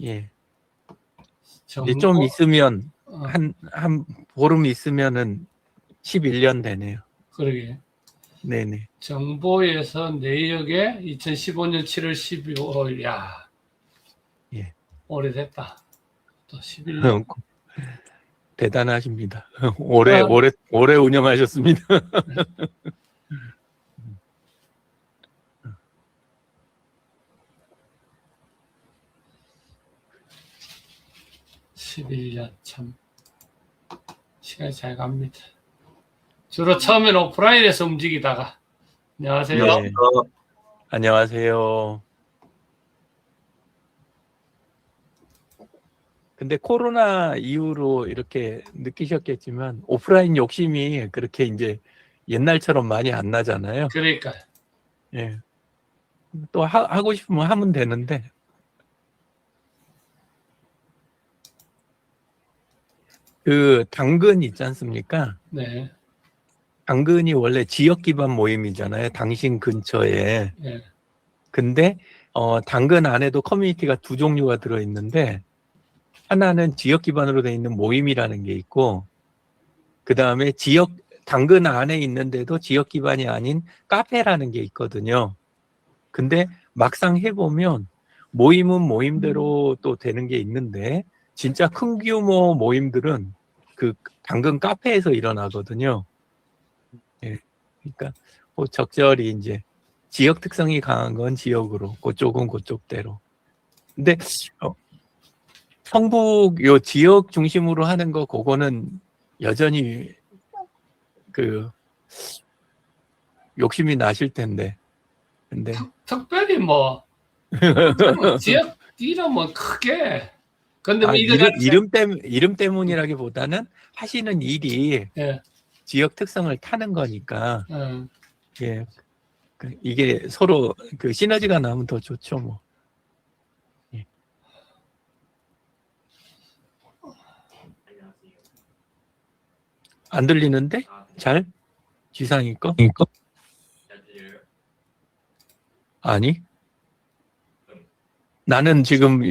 예. 정보, 이제 좀 있으면 한 보름 있으면은 11년 되네요. 그러게. 네네. 정보에서 내역에 2015년 7월 12일. 야, 예. 오래됐다. 또 11년. 대단하십니다. 오래 운영하셨습니다. 11년 참 시간이 잘 갑니다. 주로 처음에는 오프라인에서 움직이다가. 안녕하세요. 네. 안녕하세요. 근데 코로나 이후로 이렇게 느끼셨겠지만 오프라인 욕심이 그렇게 이제 옛날처럼 많이 안 나잖아요. 그러니까. 예. 또 하고 싶으면 하면 되는데. 그 당근 있지 않습니까? 네. 당근이 원래 지역 기반 모임이잖아요. 당신 근처에. 네. 근데 당근 안에도 커뮤니티가 두 종류가 들어 있는데 하나는 지역 기반으로 돼 있는 모임이라는 게 있고 그다음에 당근 안에 있는데도 지역 기반이 아닌 카페라는 게 있거든요. 근데 막상 해보면 모임은 모임대로 또 되는 게 있는데 진짜 큰 규모 모임들은 그 당근 카페에서 일어나거든요. 예. 그러니까 뭐 적절히 이제 지역 특성이 강한 건 지역으로, 그쪽은 그쪽대로. 근데 성북 요 지역 중심으로 하는 거 그거는 여전히 그 욕심이 나실 텐데. 근데 특별히 뭐 지역 이름은 크게. 근데 뭐 이거 이름 때문이라기보다는 하시는 일이 예. 지역 특성을 타는 거니까. 예. 이게 서로 그 시너지가 나면 더 좋죠, 뭐. 예. 안 들리는데? 잘? 지상이 거? 아니? 나는 지금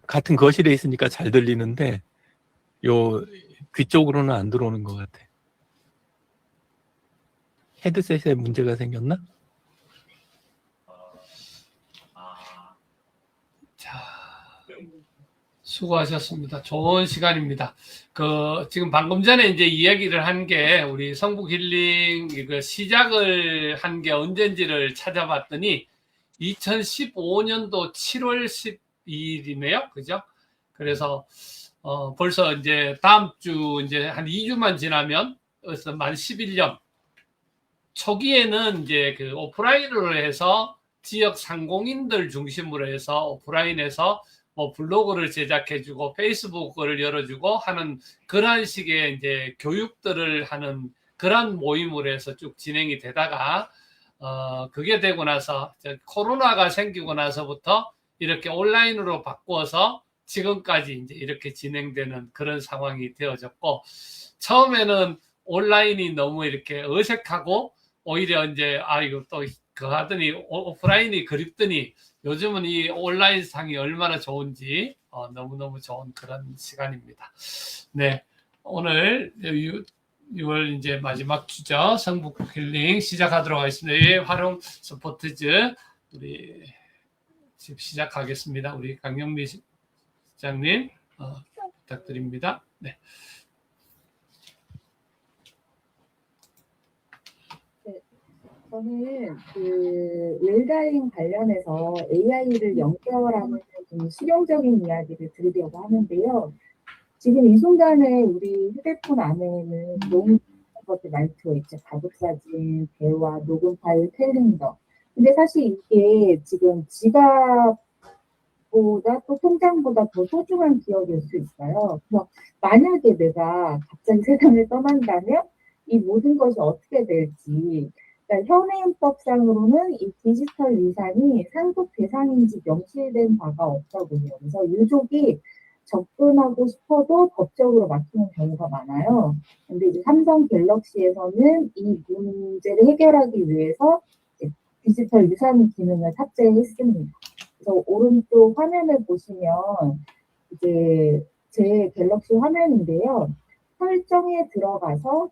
같은 거실에 있으니까 잘 들리는데 귀 쪽으로는 안 들어오는 것 같아. 헤드셋에 문제가 생겼나? 자, 수고하셨습니다. 좋은 시간입니다. 지금 방금 전에 이제 이야기를 한 게 우리 성북 힐링 시작을 한 게 언젠지를 찾아봤더니 2015년도 7월 12일이네요. 그죠? 그래서 벌써 이제 다음 주 이제 한 2주만 지나면 벌써 만 11년. 초기에는 이제 그 오프라인으로 해서 지역 상공인들 중심으로 해서 오프라인에서 뭐 블로그를 제작해주고 페이스북을 열어주고 하는 그런 식의 이제 교육들을 하는 그런 모임으로 해서 쭉 진행이 되다가 그게 되고 나서 코로나가 생기고 나서부터 이렇게 온라인으로 바꾸어서 지금까지 이제 이렇게 진행되는 그런 상황이 되어졌고 처음에는 온라인이 너무 이렇게 어색하고 오히려 이제 이거 또 그거 하더니 오프라인이 그립더니 요즘은 이 온라인 상이 얼마나 좋은지 너무너무 좋은 그런 시간입니다. 네, 오늘 6월 이제 마지막 주죠. 성북 힐링 시작하도록 하겠습니다. 예, 활용 스포츠즈 우리 지금 시작하겠습니다. 우리 강영미 시장님 부탁드립니다. 네. 저는 그 웰다잉 관련해서 AI를 연결하는 좀 실용적인 이야기를 드리려고 하는데요. 지금 이 순간에 우리 휴대폰 안에는 너무 것들 많이 들어있죠. 가족사진, 대화, 녹음 파일, 캘린더. 근데 사실 이게 지금 지갑보다 또 통장보다 더 소중한 기억일 수 있어요. 그래서 만약에 내가 갑자기 세상을 떠난다면 이 모든 것이 어떻게 될지 그러니까 현행법상으로는 이 디지털 유산이 상속 대상인지 명시된 바가 없더군요. 그래서 유족이 접근하고 싶어도 법적으로 막히는 경우가 많아요. 근데 이제 삼성 갤럭시에서는 이 문제를 해결하기 위해서 디지털 유산 기능을 탑재했습니다. 그래서 오른쪽 화면을 보시면 이제 제 갤럭시 화면인데요. 설정에 들어가서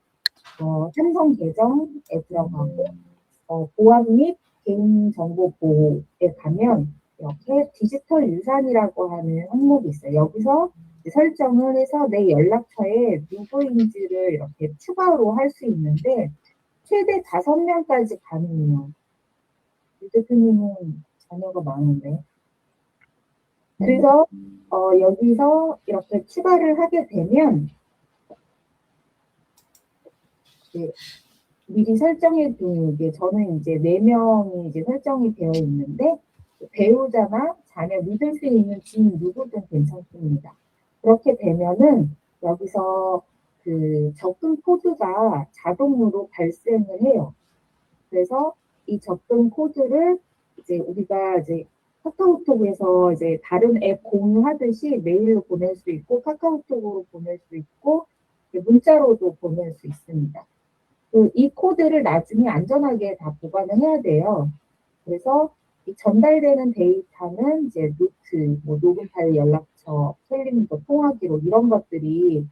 삼성 계정에 들어가고 보안 및 개인정보 보호에 가면 이렇게 디지털 유산이라고 하는 항목이 있어요. 여기서 설정을 해서 내 연락처에 누구인지를 이렇게 추가로 할 수 있는데 최대 5명까지 가능해요. 유 대표님은 자녀가 많은데. 그래서 여기서 이렇게 추가를 하게 되면 이제 미리 설정해 둔 게 저는 이제 4명이 이제 설정이 되어 있는데 배우자나 자녀 믿을 수 있는 지인 누구든 괜찮습니다. 그렇게 되면은 여기서 그 접근 코드가 자동으로 발생을 해요. 그래서 이 접근 코드를 이제 우리가 이제 카카오톡에서 이제 다른 앱 공유하듯이 메일로 보낼 수 있고 카카오톡으로 보낼 수 있고 문자로도 보낼 수 있습니다. 이 코드를 나중에 안전하게 다 보관을 해야 돼요. 그래서 이 전달되는 데이터는 이제 노트, 뭐 녹음 파일, 연락처, 캘린더, 통화 기록 이런 것들이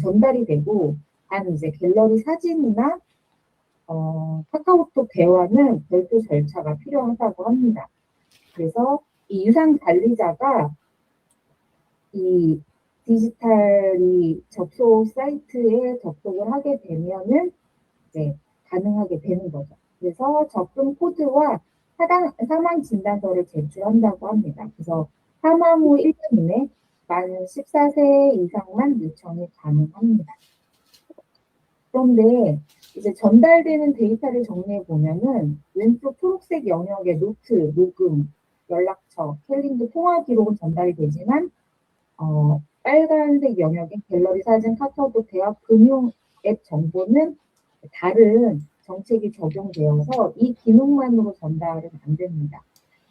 전달이 되고 단 이제 갤러리 사진이나 카카오톡 대화는 별도 절차가 필요하다고 합니다. 그래서 이 유상 관리자가 이 디지털이 접속 사이트에 접속을 하게 되면은 이제 가능하게 되는 거죠. 그래서 접근 코드와 사망 진단서를 제출한다고 합니다. 그래서 사망 후 1년 이내 만 14세 이상만 요청이 가능합니다. 그런데 이제 전달되는 데이터를 정리해 보면은 왼쪽 초록색 영역에 노트, 녹음, 연락처, 캘린더, 통화 기록은 전달이 되지만 빨간색 영역에 갤러리 사진, 카카오톡, 대화, 금융 앱 정보는 다른 정책이 적용되어서 이 기능만으로 전달은 안 됩니다.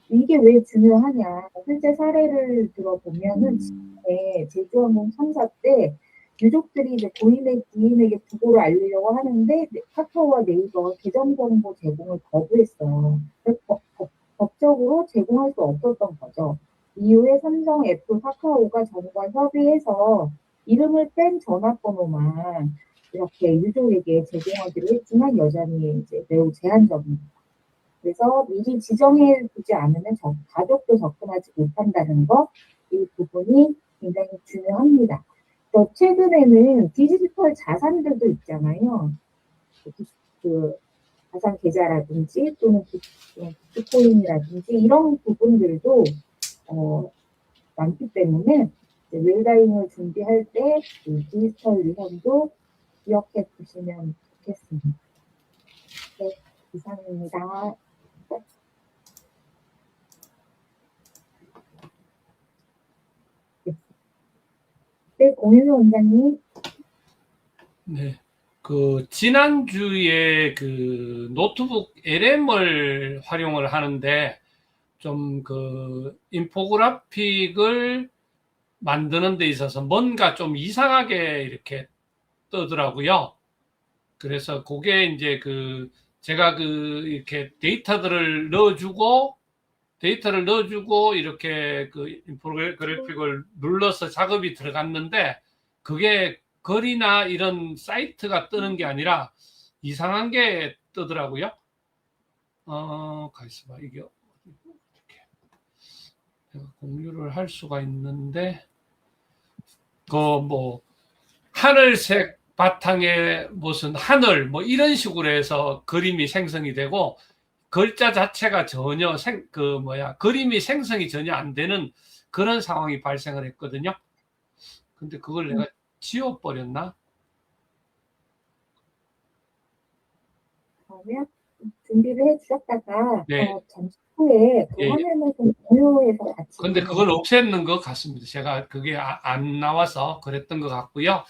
이게 왜 중요하냐? 실제 사례를 들어보면은 지금의 제주항공 참사 때 유족들이 이제 고인의 부인에게 부고를 알리려고 하는데 카카오와 네이버가 계정 정보 제공을 거부했어요. 법적으로 제공할 수 없었던 거죠. 이후에 삼성, 애플, 카카오가 정부와 협의해서 이름을 뺀 전화번호만 이렇게 유족에게 제공하기로 했지만 여전히 이제 매우 제한적입니다. 그래서 미리 지정해 두지 않으면 가족도 접근하지 못한다는 거, 이 부분이 굉장히 중요합니다. 또 최근에는 디지털 자산들도 있잖아요. 그 자산 계좌라든지 또는 비트코인이라든지 이런 부분들도 많기 때문에 웰다잉을 준비할 때 디지털 유산도 기억해 두시면 좋겠습니다. 네, 이상입니다. 네, 공윤호 원장님. 네. 그 지난주에 그 노트북 LM을 활용을 하는데 좀 그 인포그래픽을 만드는 데 있어서 뭔가 좀 이상하게 이렇게 뜨더라고요. 그래서 그게 이제 그 제가 그 이렇게 데이터를 넣어주고 이렇게 그 인포그래픽을 눌러서 작업이 들어갔는데 그게 글이나 이런 사이트가 뜨는 게 아니라 이상한 게 뜨더라고요. 가있어 봐. 이게 어떻게 내가 공유를 할 수가 있는데 그 뭐 하늘색 바탕에 무슨 하늘 뭐 이런 식으로 해서 그림이 생성이 되고 글자 자체가 전혀 그림이 생성이 전혀 안 되는 그런 상황이 발생을 했거든요. 근데 그걸 내가 지워버렸나? 그러면 준비를 해주셨다가 네. 잠시 후에 그 예. 화면을 좀 공유해서 같이. 근데 그걸 없앴는 것 같습니다. 제가 그게 안 나와서 그랬던 것 같고요.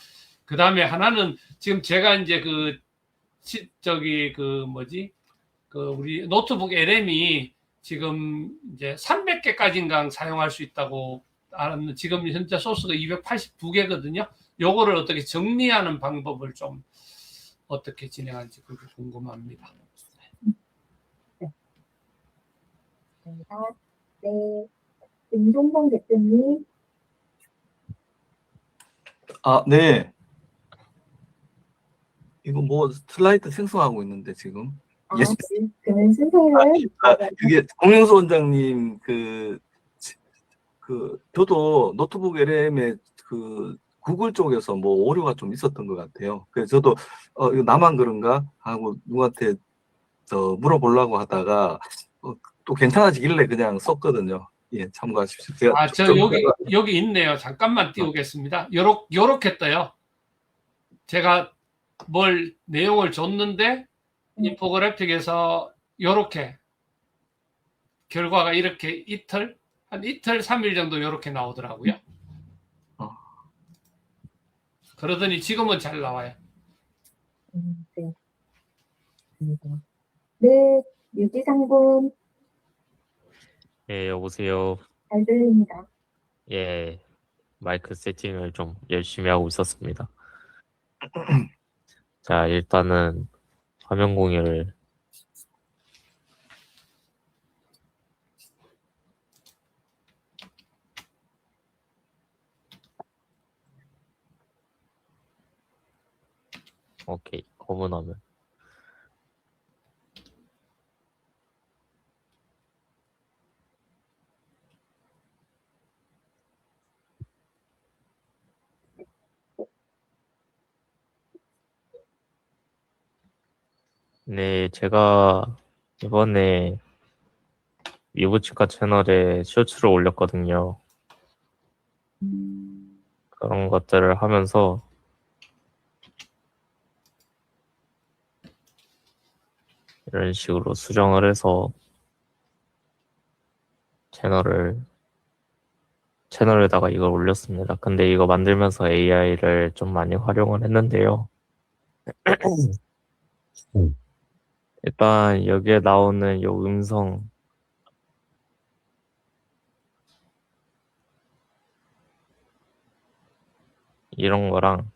그 다음에 하나는 지금 제가 이제 우리 노트북 LM이 지금 이제 300개까지인가 사용할 수 있다고 알았는데 지금 현재 소스가 289개거든요. 요거를 어떻게 정리하는 방법을 좀 어떻게 진행할지 그게 궁금합니다. 네. 네, 임종성 대표님. 아, 네. 이거 뭐 슬라이드 생성하고 있는데 지금. 아, 예. 그는 순서를 그게 공영수 원장님 저도 노트북 LM에 그 구글 쪽에서 뭐 오류가 좀 있었던 것 같아요. 그래서 저도 이거 나만 그런가 하고 누구한테 물어보려고 하다가 또 괜찮아지길래 그냥 썼거든요. 예, 참고하십시오. 제가 저 여기 있네요. 잠깐만 띄우겠습니다. 요렇게 떠요. 제가 뭘 내용을 줬는데 인포그래픽에서 요렇게 결과가 이렇게 한 이틀 3일 정도 요렇게 나오더라고요. 그러더니 지금은 잘 나와요. 네. 네, 유지상군 예, 여보세요. 잘 들립니다. 예, 마이크 세팅을 좀 열심히 하고 있었습니다. 자, 일단은 화면 공유를 오케이, 검은 화면. 네, 제가 이번에 위브치카 채널에 쇼츠를 올렸거든요. 그런 것들을 하면서 이런 식으로 수정을 해서 채널에다가 이걸 올렸습니다. 근데 이거 만들면서 AI를 좀 많이 활용을 했는데요. 일단 여기에 나오는 요 음성 이런 거랑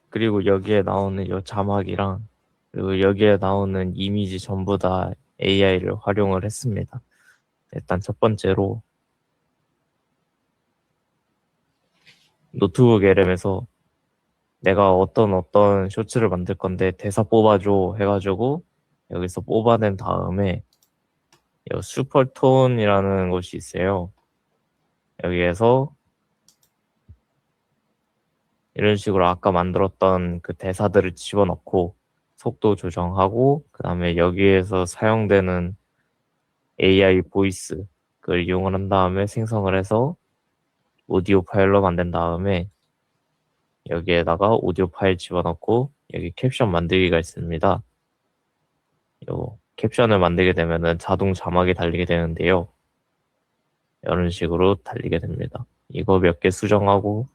그리고 여기에 나오는 요 자막이랑 그리고 여기에 나오는 이미지 전부 다 AI를 활용을 했습니다. 일단 첫 번째로 노트북 LM에서 내가 어떤 쇼츠를 만들 건데 대사 뽑아줘 해가지고 여기서 뽑아낸 다음에 요 슈퍼톤이라는 곳이 있어요. 여기에서 이런 식으로 아까 만들었던 그 대사들을 집어넣고 속도 조정하고 그 다음에 여기에서 사용되는 AI 보이스 그걸 이용을 한 다음에 생성을 해서 오디오 파일로 만든 다음에 여기에다가 오디오 파일 집어넣고 여기 캡션 만들기가 있습니다. 요 캡션을 만들게 되면은 자동 자막이 달리게 되는데요. 이런 식으로 달리게 됩니다. 이거 몇 개 수정하고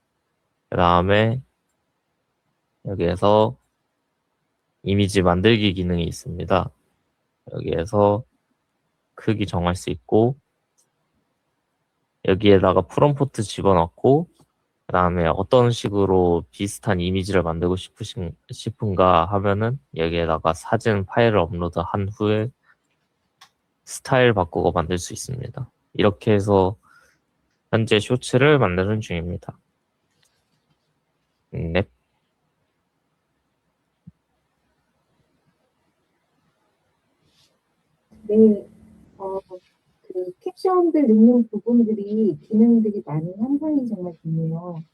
그 다음에 여기에서 이미지 만들기 기능이 있습니다. 여기에서 크기 정할 수 있고 여기에다가 프롬프트 집어넣고 그 다음에 어떤 식으로 비슷한 이미지를 만들고 싶은가 하면은 여기에다가 사진 파일을 업로드한 후에 스타일 바꾸고 만들 수 있습니다. 이렇게 해서 현재 쇼츠를 만드는 중입니다. 네. 네, 그 캡션들 넣는 부분들이 기능들이 많이 향상이 정말 좋네요.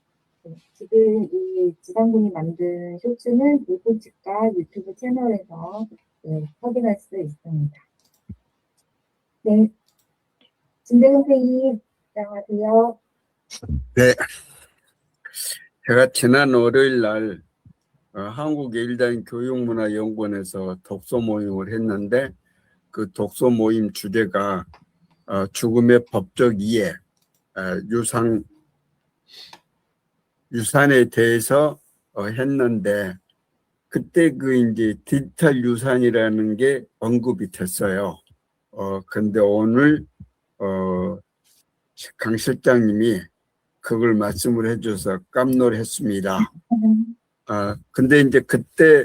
네, 지금 이 지상군이 만든 쇼츠는 유부치과 유튜브 채널에서 확인할 수 있습니다. 네, 진대 선생님, 안녕하세요. 네, 제가 지난 월요일 날 한국예일단 교육문화연구원에서 독서 모임을 했는데 그 독서 모임 주제가 죽음의 법적 이해, 유산에 대해서 했는데 그때 그 이제 디지털 유산이라는 게 언급이 됐어요. 근데 오늘 강 실장님이 그걸 말씀을 해줘서 깜놀했습니다. 근데 이제 그때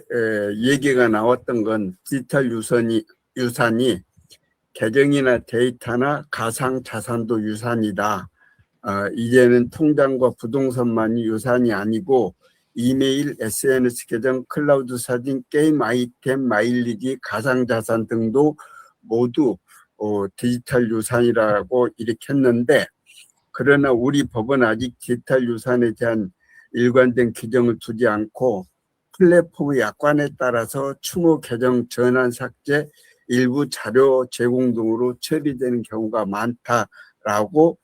얘기가 나왔던 건 디지털 유산이 계정이나 데이터나 가상 자산도 유산이다. 이제는 통장과 부동산만이 유산이 아니고 이메일, SNS 계정, 클라우드 사진, 게임 아이템, 마일리지, 가상자산 등도 모두 디지털 유산이라고 이렇게 했는데, 그러나 우리 법은 아직 디지털 유산에 대한 일관된 규정을 두지 않고 플랫폼의 약관에 따라서 추모 계정 전환 삭제, 일부 자료 제공 등으로 처리되는 경우가 많다라고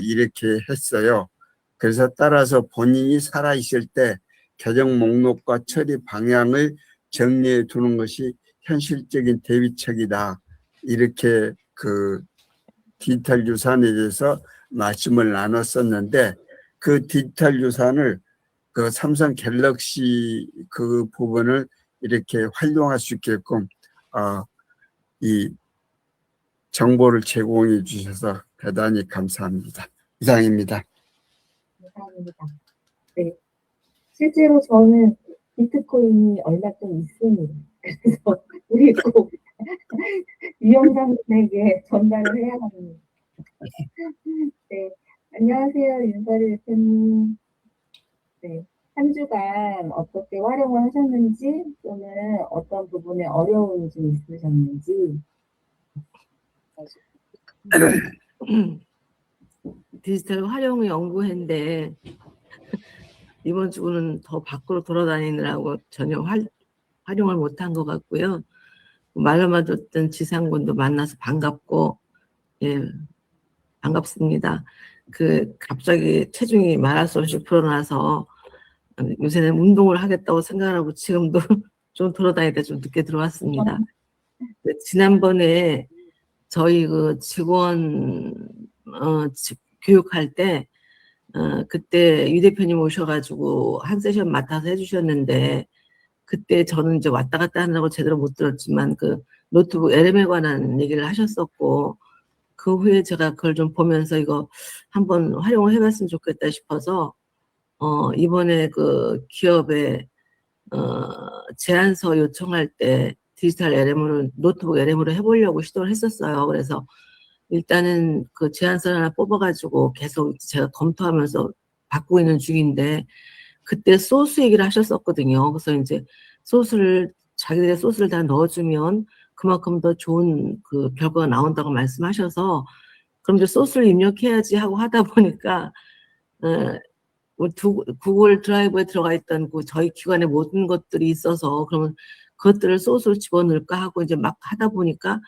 이렇게 했어요. 그래서 따라서 본인이 살아있을 때 계정 목록과 처리 방향을 정리해 두는 것이 현실적인 대비책이다. 이렇게 그 디지털 유산에 대해서 말씀을 나눴었는데, 그 디지털 유산을 그 삼성 갤럭시 그 부분을 이렇게 활용할 수 있게끔 이 정보를 제공해 주셔서 대단히 감사합니다. 이상입니다. 감사합니다. 네. 실제로 저는 비트코인이 얼마 좀 있습니다. 그래서 우리 꼭 유영상에게 전달을 해야 합니다. 네. 안녕하세요, 윤서리 대표님. 네. 한 주간 어떻게 활용을 하셨는지, 또는 어떤 부분에 어려움이 좀 있으셨는지. 디지털 활용 연구회인데 이번 주는 더 밖으로 돌아다니느라고 전혀 활용을 못한 것 같고요. 말로만 듣던 지상군도 만나서 반갑고, 예, 반갑습니다. 갑자기 체중이 말할 수 없이 불어나서 요새는 운동을 하겠다고 생각하고 지금도 좀 돌아다니다 좀 늦게 들어왔습니다. 지난번에 저희 직원 교육할 때 그때 유 대표님 오셔가지고 한 세션 맡아서 해주셨는데, 그때 저는 이제 왔다 갔다 하느라고 제대로 못 들었지만 노트북 LM에 관한 얘기를 하셨었고, 그 후에 제가 그걸 좀 보면서 이거 한번 활용을 해봤으면 좋겠다 싶어서 이번에 기업에 제안서 요청할 때 디지털 LM으로, 노트북 LM으로 해보려고 시도를 했었어요. 그래서 일단은 제안서를 하나 뽑아가지고 계속 제가 검토하면서 바꾸고 있는 중인데, 그때 소스 얘기를 하셨었거든요. 그래서 이제 자기들의 소스를 다 넣어주면 그만큼 더 좋은 결과가 나온다고 말씀하셔서, 그럼 이제 소스를 입력해야지 하고 하다 보니까, 구글 드라이브에 들어가 있던 저희 기관의 모든 것들이 있어서, 그러면 그것들을 소스로 집어넣을까 하고 이제 막 하다 보니까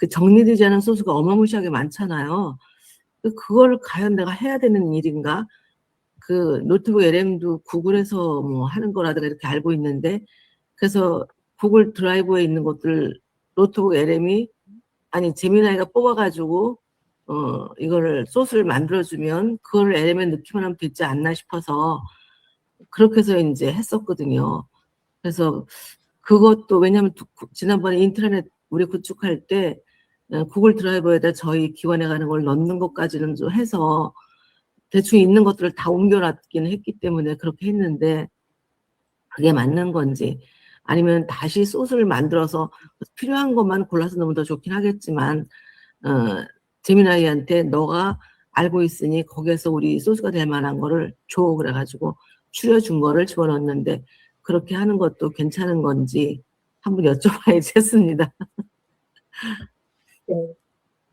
정리되지 않은 소스가 어마무시하게 많잖아요. 그걸 과연 내가 해야 되는 일인가? 노트북 LM도 구글에서 뭐 하는 거라든가 이렇게 알고 있는데, 그래서 구글 드라이브에 있는 것들 노트북 LM이 제미나이가 뽑아가지고 이거를 소스를 만들어주면 그걸 LM에 넣기만 하면 되지 않나 싶어서 그렇게 해서 이제 했었거든요. 그래서 그것도, 왜냐하면 지난번에 인트라넷 우리 구축할 때 구글 드라이버에다 저희 기관에 가는 걸 넣는 것까지는 좀 해서 대충 있는 것들을 다 옮겨놨기는 했기 때문에 그렇게 했는데, 그게 맞는 건지, 아니면 다시 소스를 만들어서 필요한 것만 골라서 넣으면 더 좋긴 하겠지만, 제미나이한테 너가 알고 있으니 거기에서 우리 소스가 될 만한 거를 줘, 그래가지고 추려준 거를 집어넣었는데, 그렇게 하는 것도 괜찮은 건지 한번 여쭤봐야지 했습니다. 네.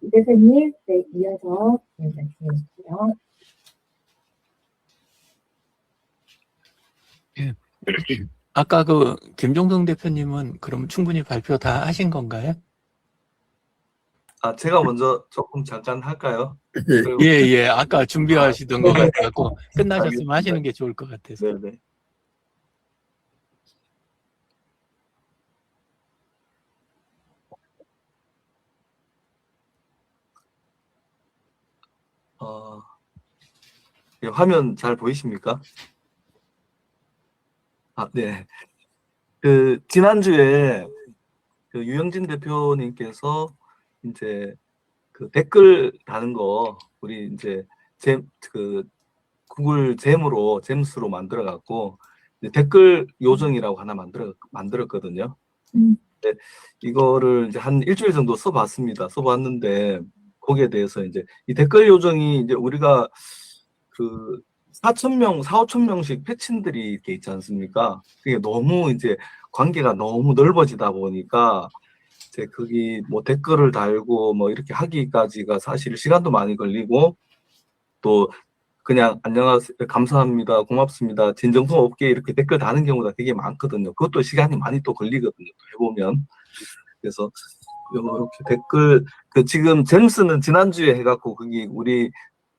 이 대표님, 네, 이어서 말씀해 주시고요. 아까 김종성 대표님은 그럼 충분히 발표 다 하신 건가요? 제가 먼저 조금 잠깐 할까요? 예. 아까 준비하시던 것 같아서 끝나셨으면 하시는 게 좋을 것 같아서. 네네. 화면 잘 보이십니까? 네. 지난주에 유영진 대표님께서 이제 댓글 다는 거 우리 이제 구글 잼스로 만들어 갖고 댓글 요정이라고 하나 만들었거든요. 이거를 이제 한 일주일 정도 써봤습니다. 써봤는데 거기에 대해서 이제 이 댓글 요정이 이제 우리가 그 4,000명, 5,000명씩 패친들이 이렇게 있지 않습니까? 그게 너무 이제 관계가 너무 넓어지다 보니까 이제 거기 뭐 댓글을 달고 뭐 이렇게 하기까지가 사실 시간도 많이 걸리고 또 그냥 안녕하세요, 감사합니다, 고맙습니다, 진정성 없게 이렇게 댓글 다는 경우가 되게 많거든요. 그것도 시간이 많이 또 걸리거든요. 또 해보면. 그래서 이렇게 댓글 그 지금 제임스는 지난주에 해갖고 거기 우리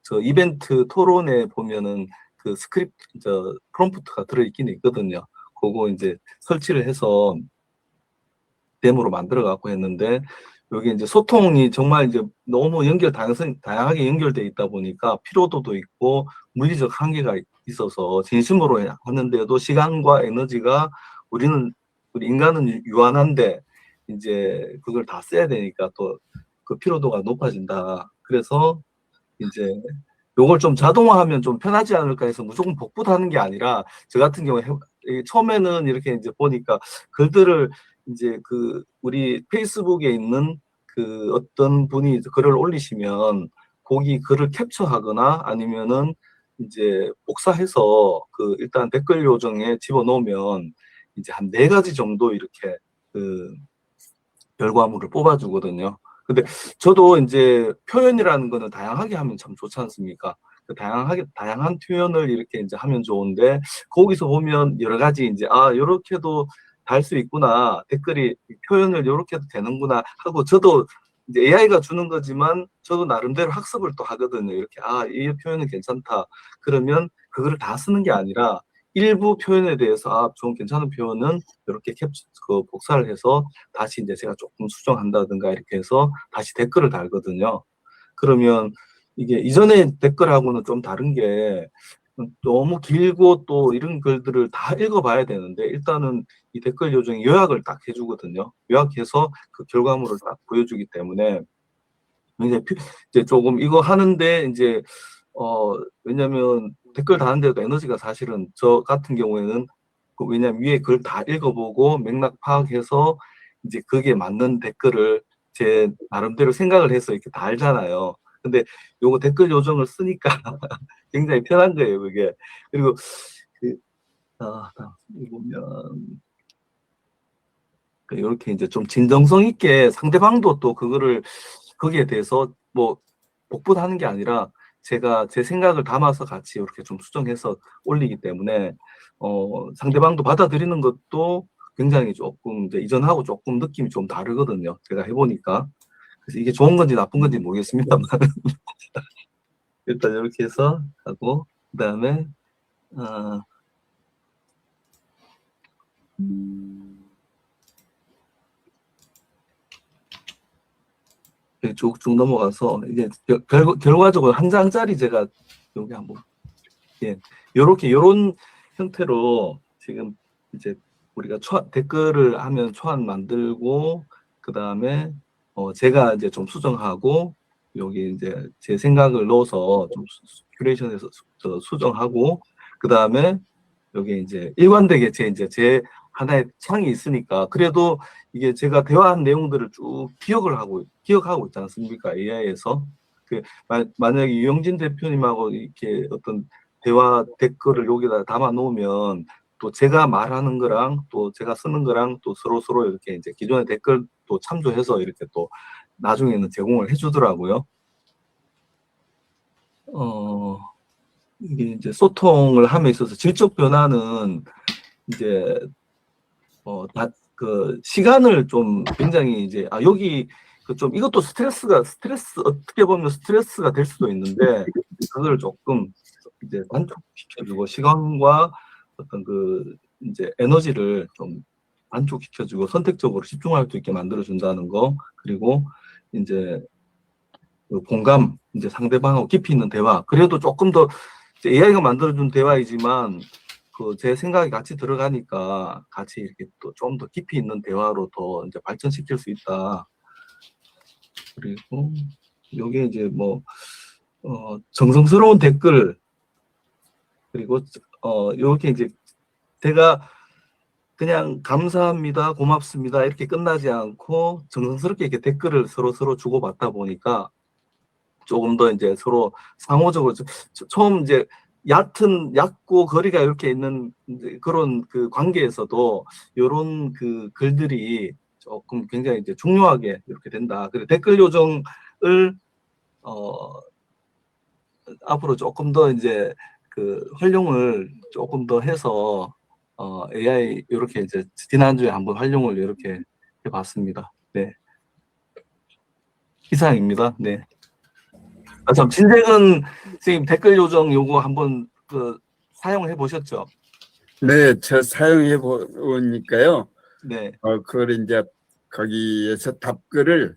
저 이벤트 토론에 보면은 그 스크립트 저 프롬프트가 들어있긴 있거든요. 그거 이제 설치를 해서 데모로 만들어 갖고 했는데 여기 이제 소통이 정말 이제 너무 다양하게 연결돼 있다 보니까 피로도도 있고 물리적 한계가 있어서 진심으로 하는데도 시간과 에너지가 우리 인간은 유한한데 이제 그걸 다 써야 되니까 또 그 피로도가 높아진다. 그래서 이제 요걸 좀 자동화하면 좀 편하지 않을까 해서 무조건 복붙 하는 게 아니라 저 같은 경우에 처음에는 이렇게 이제 보니까 글들을 이제 그 우리 페이스북에 있는 그 어떤 분이 글을 올리시면 거기 글을 캡처하거나 아니면은 이제 복사해서 그 일단 댓글 요정에 집어넣으면 이제 한 4가지 정도 이렇게 그 결과물을 뽑아주거든요. 근데 저도 이제 표현이라는 거는 다양하게 하면 참 좋지 않습니까? 그 다양한 표현을 이렇게 이제 하면 좋은데 거기서 보면 여러 가지 이제 요렇게도 달 수 있구나. 댓글이 표현을 요렇게 해도 되는구나 하고 저도 이제 AI가 주는 거지만 저도 나름대로 학습을 또 하거든요. 이렇게 이 표현은 괜찮다. 그러면 그거를 다 쓰는 게 아니라 일부 표현에 대해서 좀 괜찮은 표현은 이렇게 복사를 해서 다시 이제 제가 조금 수정한다든가 이렇게 해서 다시 댓글을 달거든요. 그러면 이게 이전에 댓글하고는 좀 다른 게 너무 길고 또 이런 글들을 다 읽어봐야 되는데 일단은 이 댓글 요정이 요약을 딱 해주거든요. 요약해서 그 결과물을 딱 보여주기 때문에 이제 조금 이거 하는데 이제 왜냐면 댓글 다는데도 에너지가 사실은 저 같은 경우에는 왜냐면 위에 글 다 읽어보고 맥락 파악해서 이제 거기에 맞는 댓글을 제 나름대로 생각을 해서 이렇게 달잖아요. 근데 요거 댓글 요정을 쓰니까 굉장히 편한 거예요, 그게. 그리고 보면 이렇게 이제 좀 진정성 있게 상대방도 또 그거를 거기에 대해서 뭐 복붙하는 게 아니라 제가 제 생각을 담아서 같이 이렇게 좀 수정해서 올리기 때문에 상대방도 받아들이는 것도 굉장히 조금 이제 이전하고 조금 느낌이 좀 다르거든요. 제가 해보니까. 그래서 이게 좋은 건지 나쁜 건지 모르겠습니다만 일단 이렇게 해서 하고 그다음에 쭉쭉 넘어가서 이제 결과적으로 한 장짜리 제가 여기 한번 요런 형태로 지금 이제 우리가 댓글을 하면 초안 만들고 그 다음에 제가 이제 좀 수정하고 여기 이제 제 생각을 넣어서 좀 큐레이션해서 수정하고 그 다음에 여기 이제 일관되게 제 하나의 창이 있으니까 그래도 이게 제가 대화한 내용들을 쭉 기억하고 있지 않습니까? AI에서 만약에 유영진 대표님하고 이렇게 어떤 대화 댓글을 여기다 담아 놓으면 또 제가 말하는 거랑 또 제가 쓰는 거랑 또 서로 이렇게 이제 기존의 댓글 또 참조해서 이렇게 또 나중에는 제공을 해주더라고요. 이게 이제 소통을 함에 있어서 질적 변화는 이제 그 시간을 좀 굉장히 이제 여기 좀 이것도 스트레스 어떻게 보면 스트레스가 될 수도 있는데 그걸 조금 이제 단축시켜주고 시간과 어떤 그 이제 에너지를 좀 단축시켜주고 선택적으로 집중할 수 있게 만들어준다는 거 그리고 이제 그 공감 이제 상대방하고 깊이 있는 대화 그래도 조금 더 AI가 만들어준 대화이지만 그 제 생각이 같이 들어가니까 같이 이렇게 또 좀 더 깊이 있는 대화로 더 이제 발전시킬 수 있다. 그리고 요게 이제 뭐 정성스러운 댓글 그리고 이렇게 이제 제가 그냥 감사합니다, 고맙습니다 이렇게 끝나지 않고 정성스럽게 이렇게 댓글을 서로 주고받다 보니까 조금 더 이제 서로 상호적으로 처음 이제 얕고 거리가 이렇게 있는 이제 그런 그 관계에서도 이런 그 글들이 조금 굉장히 이제 중요하게 이렇게 된다. 그리고 댓글 요정을 앞으로 조금 더 이제 그 활용을 조금 더 해서 AI 이렇게 이제 지난주에 한번 활용을 이렇게 해봤습니다. 네. 이상입니다. 네. 참 진재근 선생님 댓글 요정 요거 한번 그 사용해 보셨죠? 네, 저 사용해 보니까요. 네. 그걸 이제 거기에서 답글을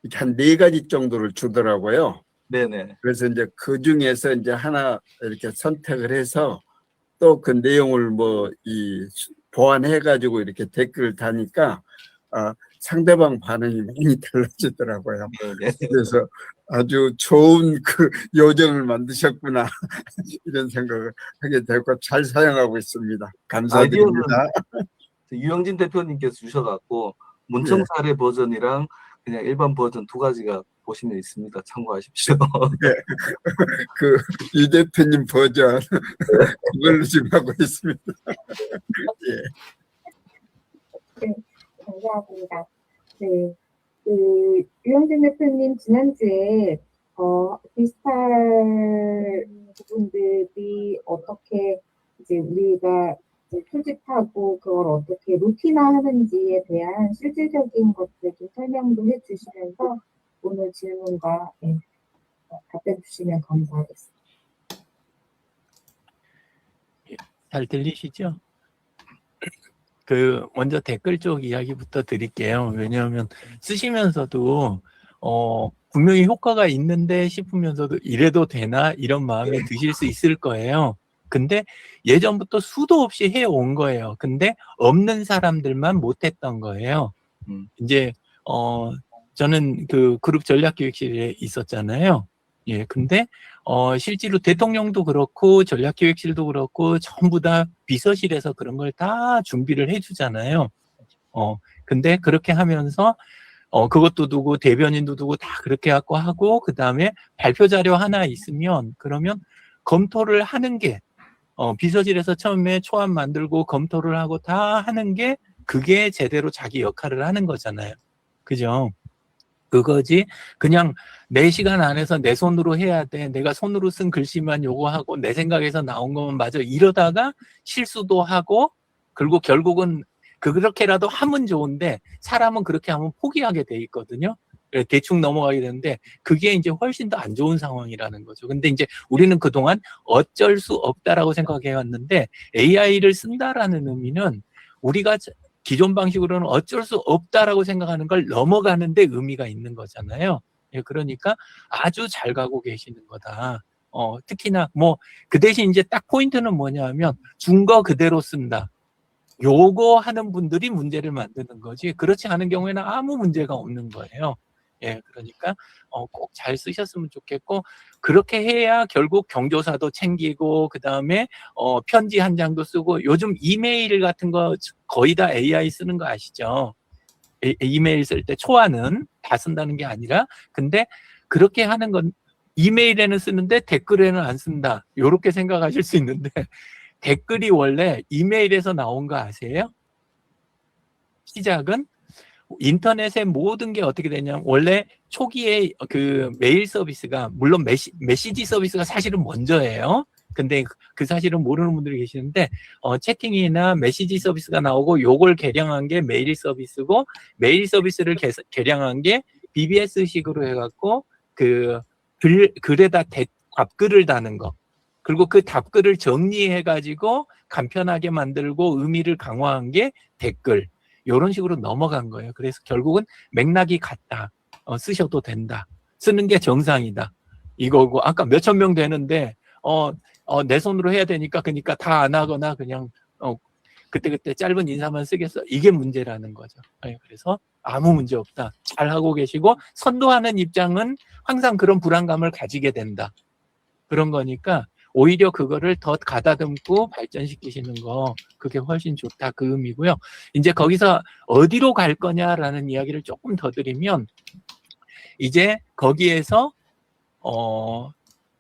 이렇게 한 4가지 정도를 주더라고요. 네네. 그래서 이제 그 중에서 이제 하나 이렇게 선택을 해서 또 그 내용을 뭐 보완해가지고 이렇게 댓글을 다니까 상대방 반응이 많이 달라지더라고요. 네. 그래서 아주 좋은 그 요정을 만드셨구나 이런 생각을 하게 되고 잘 사용하고 있습니다. 감사드립니다. 유영진 대표님께서 주셔갖고 문청 사례 버전이랑 그냥 일반 버전 2가지가 보시면 있습니다. 참고하십시오. 그 유 대표님 버전 그걸로 지금 하고 있습니다. 예. 네, 감사합니다. 네, 그 유영진 대표님 지난주에 디지털 부분들이 어떻게 이제 우리가 이제 수집하고 그걸 어떻게 루틴화하는지에 대한 실질적인 것들 좀 설명도 해주시면서 오늘 질문과 답변 주시면 감사하겠습니다. 잘 들리시죠? 그 먼저 댓글 쪽 이야기부터 드릴게요. 왜냐하면 쓰시면서도 분명히 효과가 있는데 싶으면서도 이래도 되나 이런 마음이 드실 수 있을 거예요. 근데 예전부터 수도 없이 해온 거예요. 근데 없는 사람들만 못했던 거예요. 이제 저는 그 그룹 전략기획실에 있었잖아요. 예, 근데 실제로 대통령도 그렇고 전략기획실도 그렇고 전부 다 비서실에서 그런 걸 다 준비를 해주잖아요. 근데 그렇게 하면서 그것도 두고 대변인도 두고 다 그렇게 갖고 하고 그 다음에 발표 자료 하나 있으면 그러면 검토를 하는 게 비서실에서 처음에 초안 만들고 검토를 하고 다 하는 게 그게 제대로 자기 역할을 하는 거잖아요. 그죠? 그거지 그냥 4시간 안에서 내 손으로 해야 돼. 내가 손으로 쓴 글씨만 요거 하고 내 생각에서 나온 것만 맞아. 이러다가 실수도 하고 그리고 결국은 그렇게라도 하면 좋은데 사람은 그렇게 하면 포기하게 돼 있거든요. 대충 넘어가게 되는데 그게 이제 훨씬 더 안 좋은 상황이라는 거죠. 근데 이제 우리는 그동안 어쩔 수 없다라고 생각해 왔는데 AI를 쓴다라는 의미는 우리가 기존 방식으로는 어쩔 수 없다라고 생각하는 걸 넘어가는데 의미가 있는 거잖아요. 예, 그러니까 아주 잘 가고 계시는 거다. 특히나 뭐 그 대신 이제 딱 포인트는 뭐냐면 준 거 그대로 쓴다. 요거 하는 분들이 문제를 만드는 거지. 그렇지 않은 경우에는 아무 문제가 없는 거예요. 예, 그러니까 꼭 잘 쓰셨으면 좋겠고 그렇게 해야 결국 경조사도 챙기고 그 다음에 편지 한 장도 쓰고 요즘 이메일 같은 거 거의 다 AI 쓰는 거 아시죠? 이메일 쓸 때 초안은 다 쓴다는 게 아니라 근데 그렇게 하는 건 이메일에는 쓰는데 댓글에는 안 쓴다. 요렇게 생각하실 수 있는데 댓글이 원래 이메일에서 나온 거 아세요? 시작은 인터넷의 모든 게 어떻게 되냐면 원래 초기에 그 메일 서비스가 물론 메시지 서비스가 사실은 먼저예요. 근데 그 사실은 모르는 분들이 계시는데 채팅이나 메시지 서비스가 나오고 요걸 개량한 게 메일 서비스고 메일 서비스를 개량한 게 BBS식으로 해갖고 그 글에다 답글을 다는 거 그리고 그 답글을 정리해가지고 간편하게 만들고 의미를 강화한 게 댓글 이런 식으로 넘어간 거예요. 그래서 결국은 맥락이 같다. 쓰셔도 된다. 쓰는 게 정상이다. 이거고 아까 몇천 명 되는데 내 손으로 해야 되니까 그러니까 다 안 하거나 그냥 그때 짧은 인사만 쓰겠어. 이게 문제라는 거죠. 그래서 아무 문제 없다. 잘 하고 계시고 선도하는 입장은 항상 그런 불안감을 가지게 된다. 그런 거니까 오히려 그거를 더 가다듬고 발전시키시는 거 그게 훨씬 좋다 그 의미고요. 이제 거기서 어디로 갈 거냐라는 이야기를 조금 더 드리면 이제 거기에서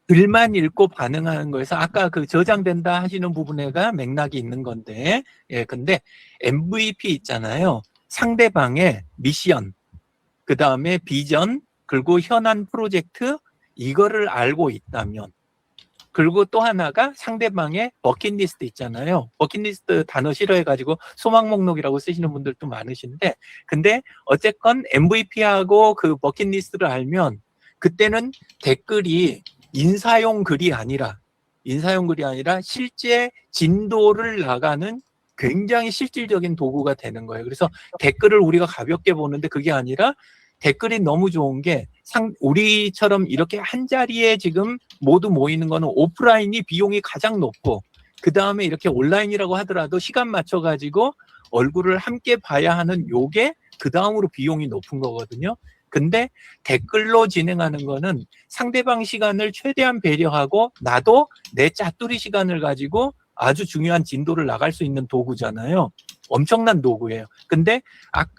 글만 읽고 반응하는 거에서 아까 그 저장된다 하시는 부분에가 맥락이 있는 건데 근데 MVP 있잖아요. 상대방의 미션, 그 다음에 비전, 그리고 현안 프로젝트 이거를 알고 있다면 그리고 또 하나가 상대방의 버킷리스트 있잖아요. 버킷리스트 단어 싫어해가지고 소망 목록이라고 쓰시는 분들도 많으신데 근데 어쨌건 MVP하고 그 버킷리스트를 알면 그때는 댓글이 인사용 글이 아니라 실제 진도를 나가는 굉장히 실질적인 도구가 되는 거예요. 그래서 댓글을 우리가 가볍게 보는데 그게 아니라 댓글이 너무 좋은 게 우리처럼 이렇게 한 자리에 지금 모두 모이는 거는 오프라인이 비용이 가장 높고 그 다음에 이렇게 온라인이라고 하더라도 시간 맞춰가지고 얼굴을 함께 봐야 하는 요게 그 다음으로 비용이 높은 거거든요. 근데 댓글로 진행하는 거는 상대방 시간을 최대한 배려하고 나도 내 짜투리 시간을 가지고 아주 중요한 진도를 나갈 수 있는 도구잖아요. 엄청난 도구예요. 근데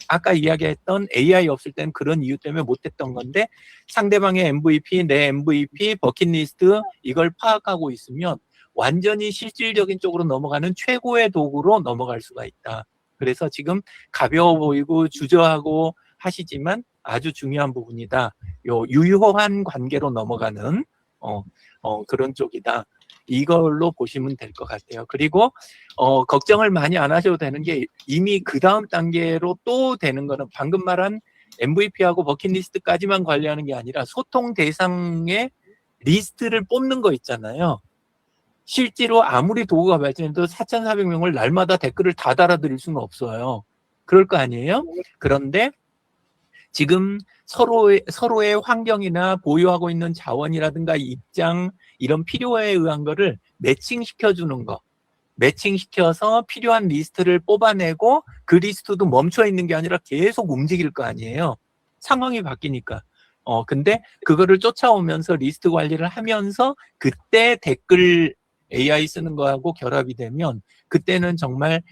아까 이야기했던 AI 없을 땐 그런 이유 때문에 못했던 건데 상대방의 MVP, 내 MVP, 버킷리스트 이걸 파악하고 있으면 완전히 실질적인 쪽으로 넘어가는 최고의 도구로 넘어갈 수가 있다. 그래서 지금 가벼워 보이고 주저하고 하시지만 아주 중요한 부분이다. 요 유효한 관계로 넘어가는 그런 쪽이다. 이걸로 보시면 될 것 같아요. 그리고 걱정을 많이 안 하셔도 되는 게 이미 그 다음 단계로 또 되는 거는 방금 말한 MVP하고 버킷리스트까지만 관리하는 게 아니라 소통 대상의 리스트를 뽑는 거 있잖아요. 실제로 아무리 도구가 발전해도 4,400명을 날마다 댓글을 다 달아드릴 수는 없어요. 그럴 거 아니에요? 그런데 지금 서로의 환경이나 보유하고 있는 자원이라든가 입장 이런 필요에 의한 거를 매칭시켜주는 거. 매칭시켜서 필요한 리스트를 뽑아내고 그 리스트도 멈춰 있는 게 아니라 계속 움직일 거 아니에요. 상황이 바뀌니까. 근데 그거를 쫓아오면서 리스트 관리를 하면서 그때 댓글 AI 쓰는 거하고 결합이 되면 그때는 정말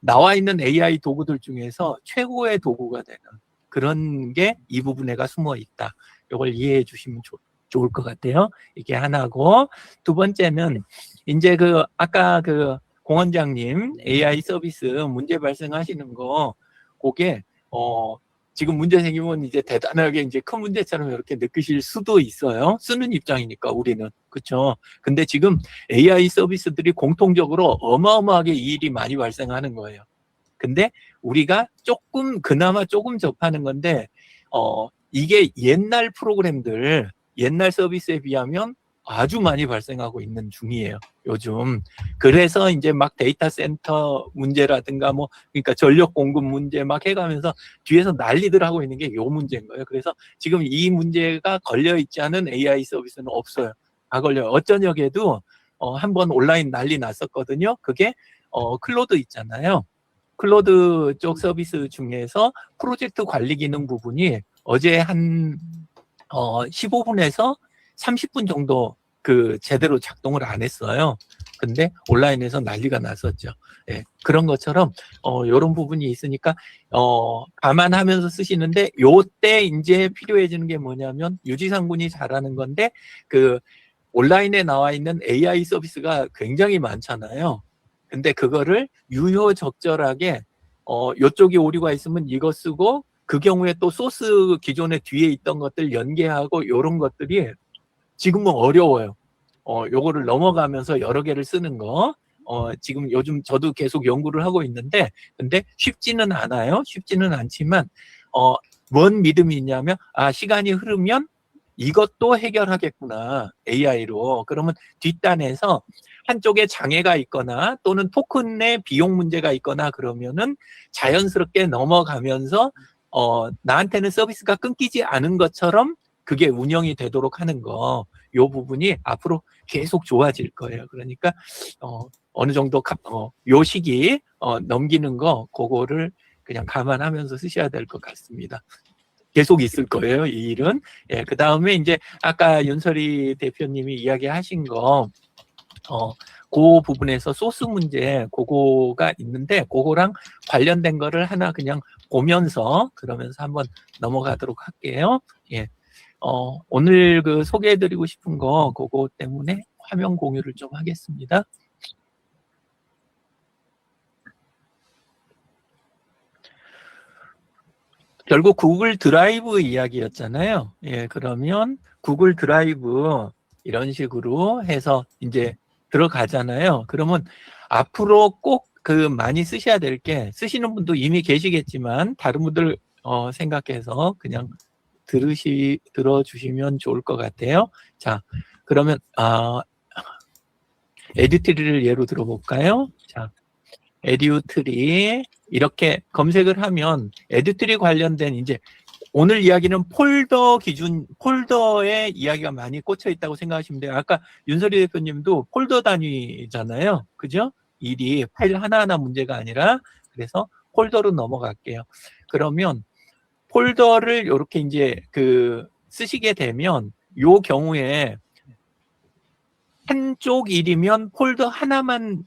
나와 있는 AI 도구들 중에서 최고의 도구가 되는 그런 게 이 부분에가 숨어 있다. 이걸 이해해 주시면 좋을 것 같아요. 이게 하나고 두 번째는 이제 아까 공 원장님 AI 서비스 문제 발생하시는 거 그게 지금 문제 생기면 이제 대단하게 이제 큰 문제처럼 이렇게 느끼실 수도 있어요. 쓰는 입장이니까 우리는 그렇죠. 근데 지금 AI 서비스들이 공통적으로 어마어마하게 이 일이 많이 발생하는 거예요. 근데 우리가 그나마 조금 접하는 건데 이게 옛날 프로그램들 옛날 서비스에 비하면 아주 많이 발생하고 있는 중이에요. 요즘. 그래서 이제 막 데이터 센터 문제라든가 그러니까 전력 공급 문제 막 해가면서 뒤에서 난리들 하고 있는 게 요 문제인 거예요. 그래서 지금 이 문제가 걸려있지 않은 AI 서비스는 없어요. 다 걸려요. 어쩌냐에도 한번 온라인 난리 났었거든요. 그게 클로드 있잖아요. 클로드 쪽 서비스 중에서 프로젝트 관리 기능 부분이 어제 한 15분에서 30분 정도 제대로 작동을 안 했어요. 근데 온라인에서 난리가 났었죠. 예, 그런 것처럼 이런 부분이 있으니까 감안하면서 쓰시는데 요때 이제 필요해지는 게 뭐냐면 유지상 군이 잘하는 건데 온라인에 나와 있는 AI 서비스가 굉장히 많잖아요. 근데 그거를 유효적절하게 요쪽이 오류가 있으면 이거 쓰고 그 경우에 또 소스 기존에 뒤에 있던 것들 연계하고 이런 것들이 지금은 어려워요. 요거를 넘어가면서 여러 개를 쓰는 거. 지금 요즘 저도 계속 연구를 하고 있는데 근데 쉽지는 않아요. 쉽지는 않지만 뭔 믿음이 있냐면 시간이 흐르면 이것도 해결하겠구나. AI로. 그러면 뒷단에서 한쪽에 장애가 있거나 또는 토큰의 비용 문제가 있거나 그러면은 자연스럽게 넘어가면서 나한테는 서비스가 끊기지 않은 것처럼 그게 운영이 되도록 하는 거. 요 부분이 앞으로 계속 좋아질 거예요. 그러니까 어느 정도 요 시기 넘기는 거 그거를 그냥 감안하면서 쓰셔야 될 것 같습니다. 계속 있을 거예요, 이 일은. 예, 그 다음에 이제 아까 윤설이 대표님이 이야기하신 거, 그 부분에서 소스 문제, 그거가 있는데, 그거랑 관련된 거를 하나 그냥 보면서, 그러면서 한번 넘어가도록 할게요. 예. 오늘 그 소개해드리고 싶은 거, 그거 때문에 화면 공유를 좀 하겠습니다. 결국 구글 드라이브 이야기였잖아요. 예, 그러면 구글 드라이브 이런 식으로 해서 이제 들어가잖아요. 그러면 앞으로 꼭 그 많이 쓰셔야 될 게, 쓰시는 분도 이미 계시겠지만 다른 분들 생각해서 그냥 들어주시면 좋을 것 같아요. 자, 그러면 에듀트리를 예로 들어볼까요? 자, 에듀트리 이렇게 검색을 하면 에듀트리 관련된 이제 오늘 이야기는 폴더 기준, 폴더에 이야기가 많이 꽂혀 있다고 생각하시면 돼요. 아까 윤설이 대표님도 폴더 단위잖아요. 그죠? 일이 파일 하나하나 문제가 아니라, 그래서 폴더로 넘어갈게요. 그러면 폴더를 이렇게 이제 쓰시게 되면 요 경우에 한쪽 일이면 폴더 하나만,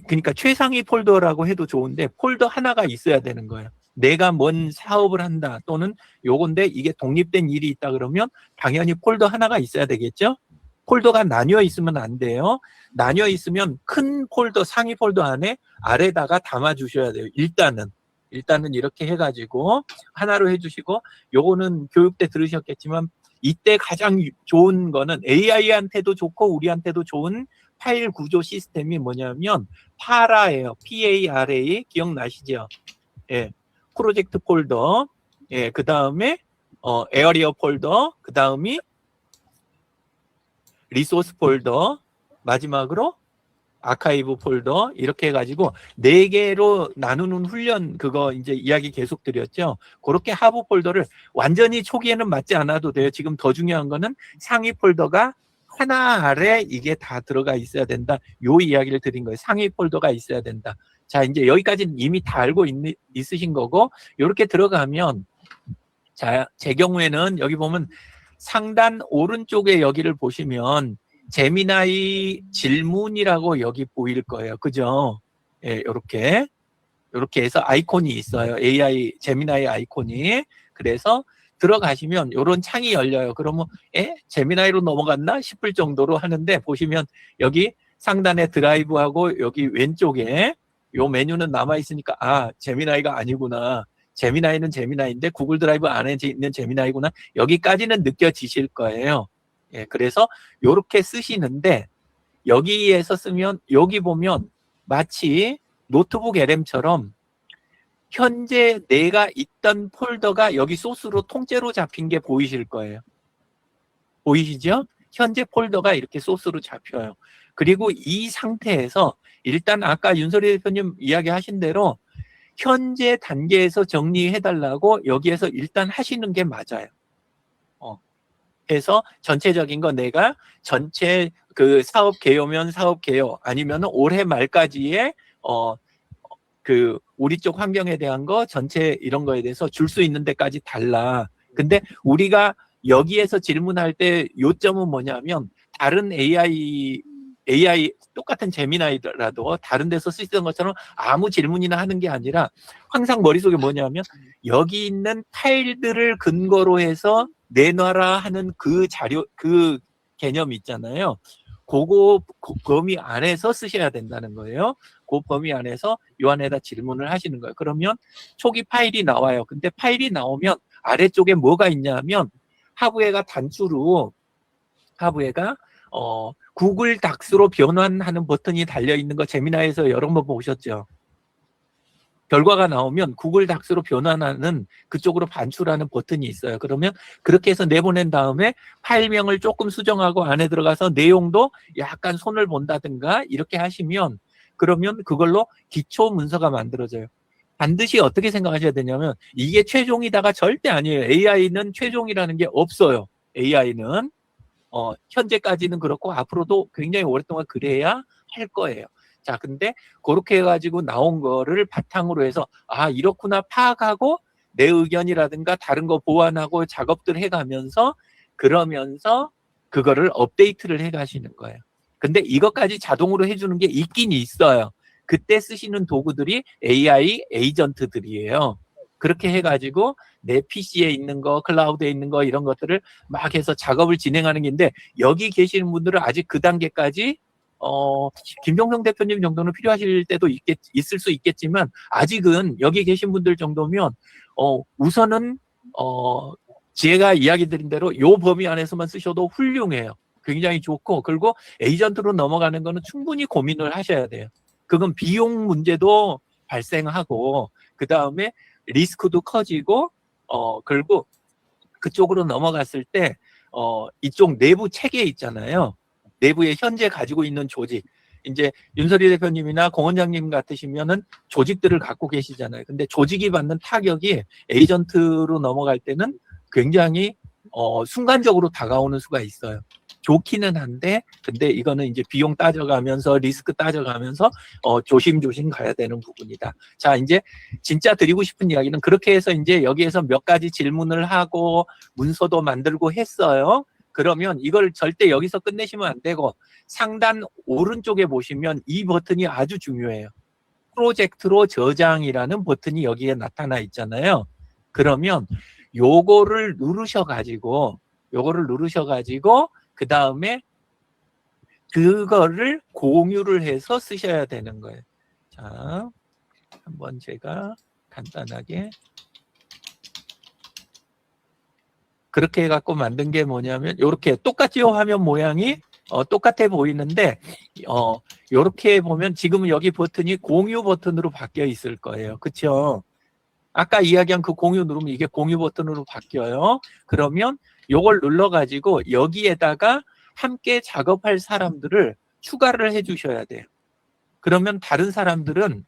그러니까 최상위 폴더라고 해도 좋은데 폴더 하나가 있어야 되는 거예요. 내가 뭔 사업을 한다 또는 요건데 이게 독립된 일이 있다 그러면 당연히 폴더 하나가 있어야 되겠죠. 폴더가 나뉘어 있으면 안 돼요. 나뉘어 있으면 큰 폴더, 상위 폴더 안에 아래다가 담아 주셔야 돼요. 일단은 이렇게 해가지고 하나로 해주시고, 요거는 교육 때 들으셨겠지만 이때 가장 좋은 거는 AI한테도 좋고 우리한테도 좋은 파일 구조 시스템이 뭐냐면 파라예요. PARA 기억나시죠? 예, 프로젝트 폴더, 예, 그 다음에 에어리어 폴더, 그 다음이 리소스 폴더, 마지막으로 아카이브 폴더, 이렇게 해가지고 4개로 나누는 훈련, 그거 이제 이야기 계속 드렸죠. 그렇게 하부 폴더를 완전히 초기에는 맞지 않아도 돼요. 지금 더 중요한 거는 상위 폴더가 하나 아래 이게 다 들어가 있어야 된다. 요 이야기를 드린 거예요. 상위 폴더가 있어야 된다. 자, 이제 여기까지는 이미 다 알고 있으신 거고, 요렇게 들어가면, 자, 제 경우에는 여기 보면 상단 오른쪽에 여기를 보시면 제미나이 질문이라고 여기 보일 거예요. 그죠? 예, 요렇게 해서 아이콘이 있어요. AI 제미나이 아이콘이. 그래서 들어가시면 요런 창이 열려요. 그러면 제미나이로 넘어갔나 싶을 정도로 하는데, 보시면 여기 상단에 드라이브하고 여기 왼쪽에 요 메뉴는 남아 있으니까 제미나이가 아니구나. 제미나이는 제미나이인데 구글 드라이브 안에 있는 제미나이구나. 여기까지는 느껴지실 거예요. 예, 그래서 요렇게 쓰시는데, 여기에서 쓰면 여기 보면 마치 노트북 LM처럼 현재 내가 있던 폴더가 여기 소스로 통째로 잡힌 게 보이실 거예요. 보이시죠? 현재 폴더가 이렇게 소스로 잡혀요. 그리고 이 상태에서 일단 아까 윤설이 대표님 이야기하신 대로 현재 단계에서 정리해달라고 여기에서 일단 하시는 게 맞아요. 해서 전체적인 거 내가 전체 그 사업 개요면 사업 개요, 아니면 올해 말까지의 우리 쪽 환경에 대한 거 전체 이런 거에 대해서 줄 수 있는 데까지 달라. 근데 우리가 여기에서 질문할 때 요점은 뭐냐면, 다른 AI 똑같은 제미나이라도 다른 데서 쓰시던 것처럼 아무 질문이나 하는 게 아니라 항상 머릿속에 뭐냐면 여기 있는 파일들을 근거로 해서 내놔라 하는 그 자료, 그 개념 있잖아요. 그거 범위 안에서 쓰셔야 된다는 거예요. 그 범위 안에서 요 안에다 질문을 하시는 거예요. 그러면 초기 파일이 나와요. 근데 파일이 나오면 아래쪽에 뭐가 있냐면 하부에가 단추로 구글 닥스로 변환하는 버튼이 달려 있는 거 제미나이에서 여러 번 보셨죠? 결과가 나오면 구글 닥스로 변환하는 그쪽으로 반출하는 버튼이 있어요. 그러면 그렇게 해서 내보낸 다음에 파일명을 조금 수정하고 안에 들어가서 내용도 약간 손을 본다든가 이렇게 하시면, 그러면 그걸로 기초 문서가 만들어져요. 반드시 어떻게 생각하셔야 되냐면 이게 최종이다가 절대 아니에요. AI는 최종이라는 게 없어요. AI는 현재까지는 그렇고 앞으로도 굉장히 오랫동안 그래야 할 거예요. 자, 근데 그렇게 해가지고 나온 거를 바탕으로 해서 이렇구나 파악하고 내 의견이라든가 다른 거 보완하고 작업들 해가면서 그러면서 그거를 업데이트를 해가시는 거예요. 근데 이것까지 자동으로 해주는 게 있긴 있어요. 그때 쓰시는 도구들이 AI 에이전트들이에요. 그렇게 해가지고 내 PC에 있는 거, 클라우드에 있는 거 이런 것들을 막 해서 작업을 진행하는 게인데 여기 계시는 분들은 아직 그 단계까지 김종성 대표님 정도는 필요하실 때도 있을 수 있겠지만 아직은 여기 계신 분들 정도면 우선은 제가 이야기 드린 대로 요 범위 안에서만 쓰셔도 훌륭해요. 굉장히 좋고 그리고 에이전트로 넘어가는 거는 충분히 고민을 하셔야 돼요. 그건 비용 문제도 발생하고 그 다음에 리스크도 커지고 그리고 그쪽으로 넘어갔을 때 이쪽 내부 체계 있잖아요. 내부에 현재 가지고 있는 조직. 이제 윤석열 대표님이나 공 원장님 같으시면은 조직들을 갖고 계시잖아요. 근데 조직이 받는 타격이 에이전트로 넘어갈 때는 굉장히 순간적으로 다가오는 수가 있어요. 좋기는 한데 근데 이거는 이제 비용 따져가면서 리스크 따져가면서 조심조심 가야 되는 부분이다. 자, 이제 진짜 드리고 싶은 이야기는 그렇게 해서 이제 여기에서 몇 가지 질문을 하고 문서도 만들고 했어요. 그러면 이걸 절대 여기서 끝내시면 안 되고 상단 오른쪽에 보시면 이 버튼이 아주 중요해요. 프로젝트로 저장이라는 버튼이 여기에 나타나 있잖아요. 그러면 요거를 누르셔가지고 그 다음에 그거를 공유를 해서 쓰셔야 되는 거예요. 자, 한번 제가 간단하게 그렇게 해갖고 만든 게 뭐냐면 이렇게 똑같지요. 화면 모양이 똑같아 보이는데 이렇게 보면 지금 여기 버튼이 공유 버튼으로 바뀌어 있을 거예요. 그렇죠? 아까 이야기한 그 공유 누르면 이게 공유 버튼으로 바뀌어요. 그러면 요걸 눌러가지고 여기에다가 함께 작업할 사람들을 추가를 해주셔야 돼요. 그러면 다른 사람들은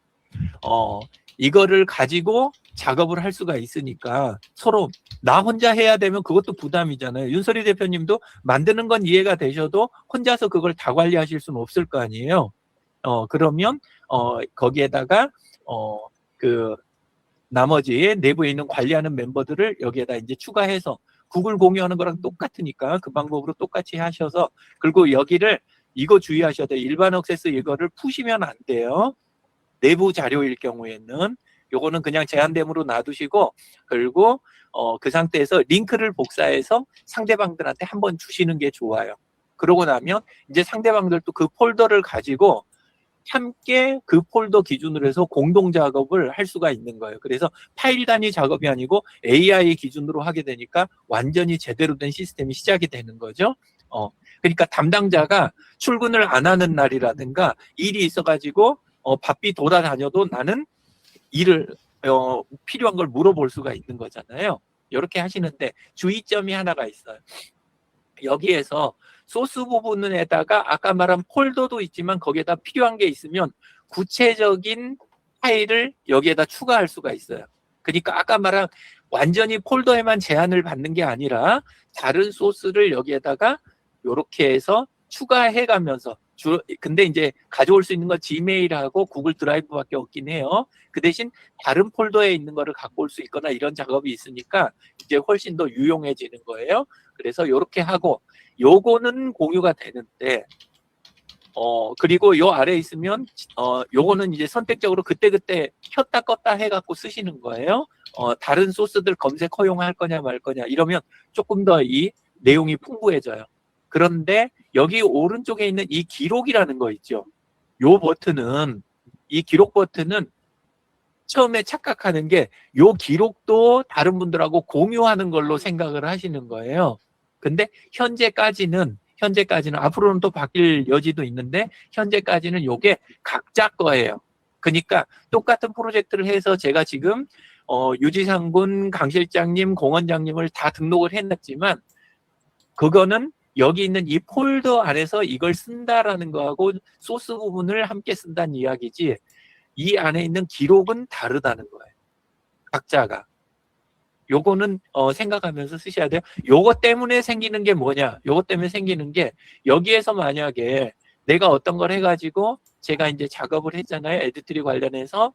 이거를 가지고 작업을 할 수가 있으니까 서로 나 혼자 해야 되면 그것도 부담이잖아요. 윤석열 대표님도 만드는 건 이해가 되셔도 혼자서 그걸 다 관리하실 수는 없을 거 아니에요. 그러면 거기에다가 그 나머지 내부에 있는 관리하는 멤버들을 여기에다 이제 추가해서 구글 공유하는 거랑 똑같으니까 그 방법으로 똑같이 하셔서 그리고 여기를 이거 주의하셔야 돼요. 일반 액세스 이거를 푸시면 안 돼요. 내부 자료일 경우에는 요거는 그냥 제한됨으로 놔두시고 그리고 그 상태에서 링크를 복사해서 상대방들한테 한번 주시는 게 좋아요. 그러고 나면 이제 상대방들도 그 폴더를 가지고 함께 그 폴더 기준으로 해서 공동 작업을 할 수가 있는 거예요. 그래서 파일 단위 작업이 아니고 AI 기준으로 하게 되니까 완전히 제대로 된 시스템이 시작이 되는 거죠. 그러니까 담당자가 출근을 안 하는 날이라든가 일이 있어가지고 바삐 돌아다녀도 나는 일을 필요한 걸 물어볼 수가 있는 거잖아요. 이렇게 하시는데 주의점이 하나가 있어요. 여기에서 소스 부분에다가 아까 말한 폴더도 있지만 거기에다 필요한 게 있으면 구체적인 파일을 여기에다 추가할 수가 있어요. 그러니까 아까 말한 완전히 폴더에만 제한을 받는 게 아니라 다른 소스를 여기에다가 이렇게 해서 추가해 가면서 근데 이제 가져올 수 있는 건 지메일하고 구글 드라이브밖에 없긴 해요. 그 대신 다른 폴더에 있는 거를 갖고 올 수 있거나 이런 작업이 있으니까 이제 훨씬 더 유용해지는 거예요. 그래서 이렇게 하고 요거는 공유가 되는데 그리고 요 아래에 있으면 요거는 이제 선택적으로 그때그때 켰다 껐다 해갖고 쓰시는 거예요. 다른 소스들 검색 허용할 거냐 말 거냐 이러면 조금 더 이 내용이 풍부해져요. 그런데 여기 오른쪽에 있는 이 기록이라는 거 있죠. 요 버튼은 이 기록 버튼은 처음에 착각하는 게 요 기록도 다른 분들하고 공유하는 걸로 생각을 하시는 거예요. 근데 현재까지는 앞으로는 또 바뀔 여지도 있는데 현재까지는 요게 각자 거예요. 그러니까 똑같은 프로젝트를 해서 제가 지금 유지상군 강 실장님, 공 원장님을 다 등록을 해놨지만 그거는 여기 있는 이 폴더 안에서 이걸 쓴다라는 거하고 소스 부분을 함께 쓴다는 이야기지 이 안에 있는 기록은 다르다는 거예요. 각자가. 요거는 생각하면서 쓰셔야 돼요. 요거 때문에 생기는 게 뭐냐? 요거 때문에 생기는 게 여기에서 만약에 내가 어떤 걸 해가지고 제가 이제 작업을 했잖아요. 에디트리 관련해서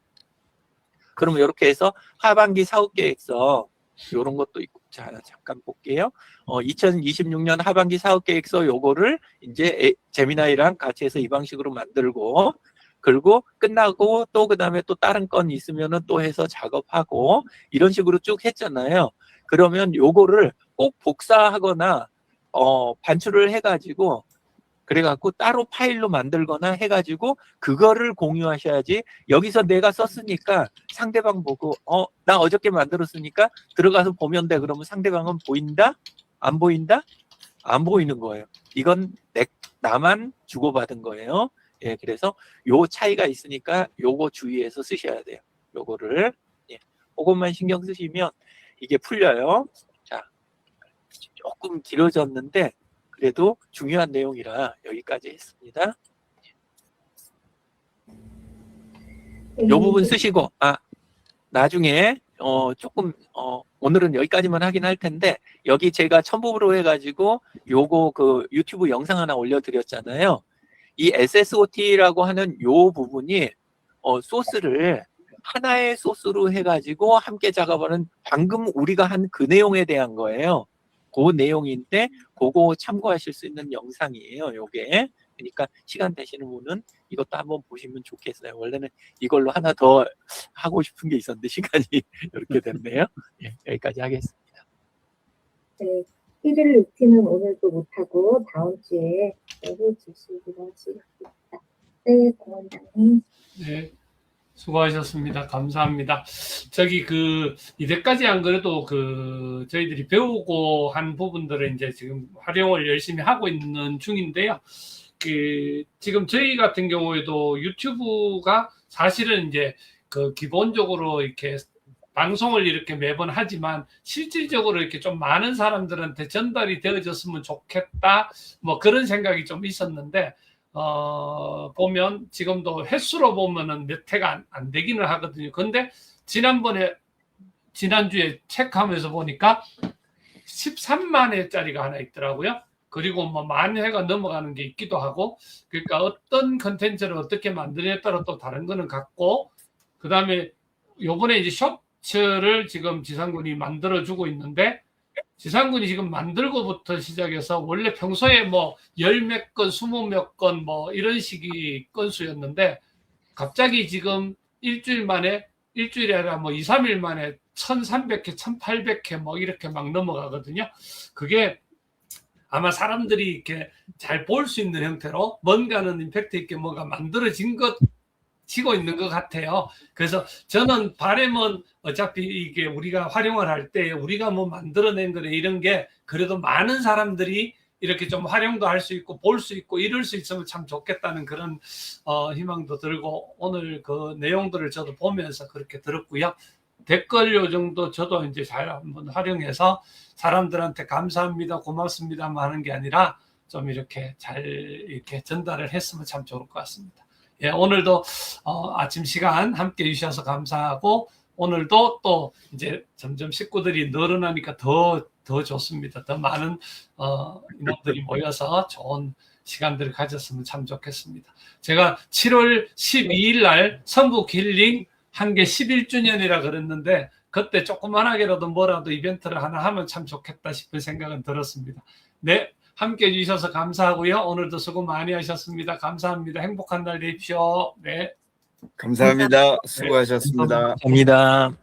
그럼 이렇게 해서 하반기 사업계획서 요런 것도 있고, 자, 잠깐 볼게요. 2026년 하반기 사업계획서 요거를 이제 제미나이랑 같이 해서 이 방식으로 만들고, 그리고 끝나고 또 그다음에 또 다른 건 있으면은 또 해서 작업하고 이런 식으로 쭉 했잖아요. 그러면 요거를 꼭 복사하거나 반출을 해가지고 그래갖고 따로 파일로 만들거나 해가지고 그거를 공유하셔야지. 여기서 내가 썼으니까 상대방 보고 나 어저께 만들었으니까 들어가서 보면 돼. 그러면 상대방은 보인다? 안 보인다? 안 보이는 거예요. 이건 나만 주고받은 거예요. 예, 그래서 요 차이가 있으니까 요거 주의해서 쓰셔야 돼요. 요거를. 예, 그것만 신경 쓰시면 이게 풀려요. 자, 조금 길어졌는데 그래도 중요한 내용이라 여기까지 했습니다. 요 부분 쓰시고, 나중에, 조금, 오늘은 여기까지만 하긴 할 텐데, 여기 제가 첨부로 해가지고, 요거 그 유튜브 영상 하나 올려드렸잖아요. 이 SSOT라고 하는 요 부분이, 소스를 하나의 소스로 해가지고 함께 작업하는 방금 우리가 한 그 내용에 대한 거예요. 그 내용인데 그거 참고하실 수 있는 영상이에요. 요게. 그러니까 시간 되시는 분은 이것도 한번 보시면 좋겠어요. 원래는 이걸로 하나 더 하고 싶은 게 있었는데 시간이 이렇게 됐네요. 예, 여기까지 하겠습니다. 네, 피드 루틴은 오늘도 못하고 다음 주에 해주시기로 하시겠습니다. 네, 공원장님. 네. 수고하셨습니다. 감사합니다. 저기 이때까지 안 그래도 저희들이 배우고 한 부분들을 이제 지금 활용을 열심히 하고 있는 중인데요. 지금 저희 같은 경우에도 유튜브가 사실은 이제 기본적으로 이렇게 방송을 이렇게 매번 하지만 실질적으로 이렇게 좀 많은 사람들한테 전달이 되어졌으면 좋겠다. 뭐 그런 생각이 좀 있었는데, 보면 지금도 횟수로 보면은 몇 회가 안 되기는 하거든요. 근데 지난주에 체크하면서 보니까 13만 회짜리가 하나 있더라고요. 그리고 뭐 10,000회가 넘어가는 게 있기도 하고, 그러니까 어떤 컨텐츠를 어떻게 만드냐에 따라 또 다른 거는 같고, 그 다음에 요번에 이제 쇼츠를 지금 지상군이 만들어주고 있는데, 지상군이 지금 만들고부터 시작해서 원래 평소에 뭐 10몇 건, 20몇 건 뭐 이런 식이 건수였는데 갑자기 지금 일주일이 아니라 뭐 2, 3일 만에 1,300회, 1,800회 뭐 이렇게 막 넘어가거든요. 그게 아마 사람들이 이렇게 잘 볼 수 있는 형태로 뭔가는 임팩트 있게 뭐가 지고 있는 것 같아요. 그래서 저는 바람은 어차피 이게 우리가 활용을 할 때 우리가 뭐 만들어낸 거래 이런 게 그래도 많은 사람들이 이렇게 좀 활용도 할 수 있고 볼 수 있고 이럴 수 있으면 참 좋겠다는 그런 희망도 들고 오늘 그 내용들을 저도 보면서 그렇게 들었고요. 댓글 요 정도 저도 이제 잘 한번 활용해서 사람들한테 감사합니다, 고맙습니다만 하는 게 아니라 좀 이렇게 잘 이렇게 전달을 했으면 참 좋을 것 같습니다. 예, 오늘도 아침 시간 함께 해주셔서 감사하고 오늘도 또 이제 점점 식구들이 늘어나니까 더 좋습니다. 더 많은 인원들이 모여서 좋은 시간들을 가졌으면 참 좋겠습니다. 제가 7월 12일 날 성북 힐링 한 개 11주년이라 그랬는데 그때 조그만하게라도 뭐라도 이벤트를 하나 하면 참 좋겠다 싶은 생각은 들었습니다. 네. 함께 해주셔서 감사하고요. 오늘도 수고 많이 하셨습니다. 감사합니다. 행복한 날 되십시오. 네. 감사합니다. 수고하셨습니다. 감사합니다.